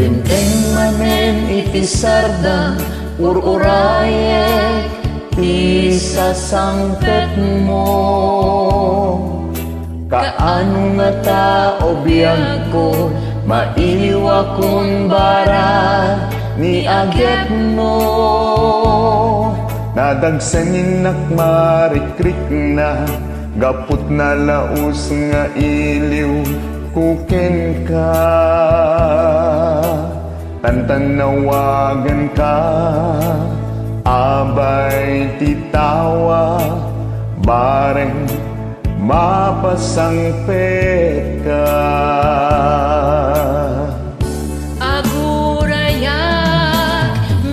Dinteng manen iti sarda ururayek ti sasangpet mo. Kaano nga tao biyag ko mailiwa kun bara ni aget mo. Nadagsanin nakmarikrik na gaput na laos nga iliw kuken ka. Tantanawagan ka abay titawa bareng mapasangpet ka. Agurayak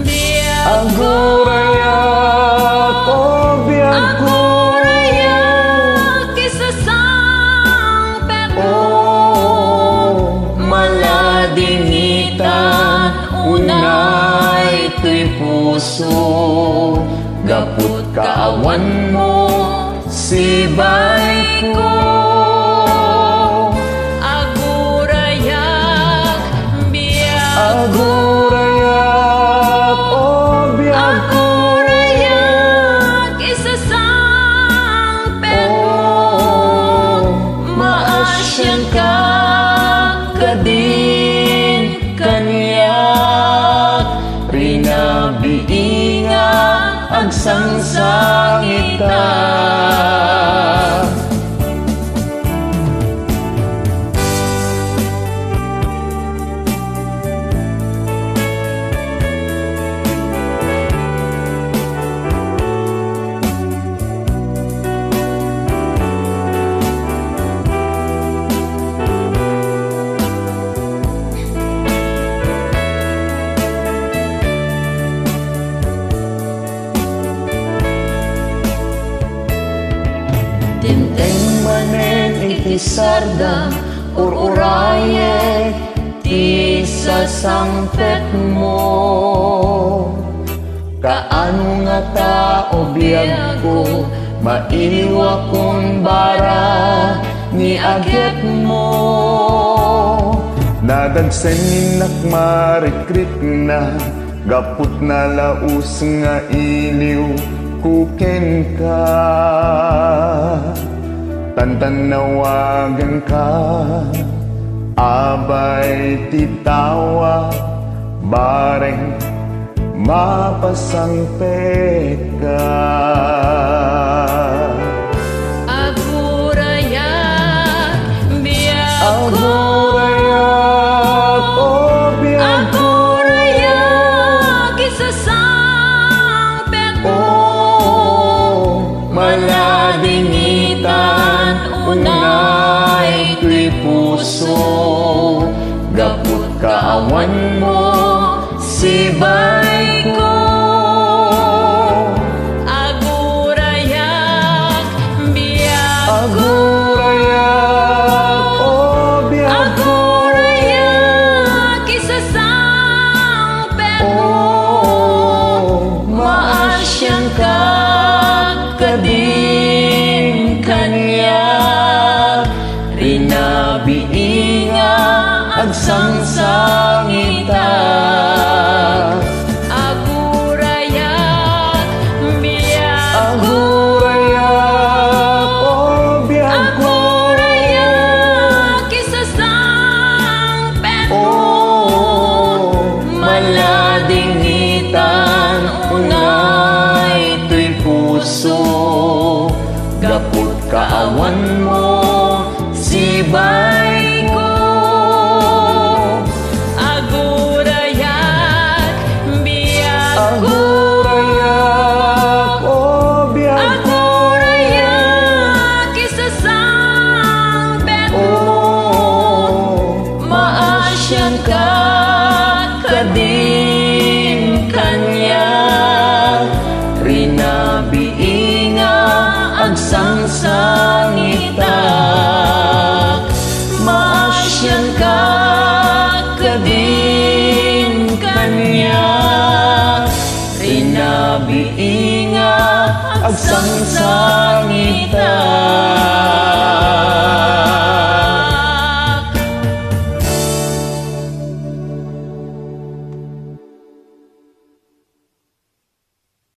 biag Agurayak o biag ko. Agurayak isasangpet mo. Maladingitan unay to'y puso gaput kaawan mo sibay ko. Agurayak biag Agurayak o biag ko. Agurayak isasangpet mo. Maasyan ka kadin kaniyak rinabiinga agsangsangita. Dinteng manen iti sarda ururayek ti sasangpet mo. Kaano nga tao biyag ko mailiwa kun bara ni aget mo. Nadagsanin nakmarikrik na gaput na laos nga iliw kuken ka. Tantanawagan ka abay titawa bareng mapasangpet ka. Agurayak biag Agurayak o biag ko. Agurayak isasangpet mo. Maladingitan unay to'y puso gaput kaawan mo sibay ko. Agurayak biag Agurayak o biag ko. Agurayak isasangpet mo. Maasyan ka kadin kaniyak rinabiinga agsangsangita. Agurayak biag Agurayak o biag ko. Agurayak isasangpet mo. Maladingitan unay to'y puso gaput kaawan mo sibay ko. Agurayak biag Agurayak o biag ko. Agurayak isasangpet mo. Maasyan ka kadin kaniyak rinabiinga agsangsangita. Maasyan ka kadin kaniyak rinabiinga agsangsangita.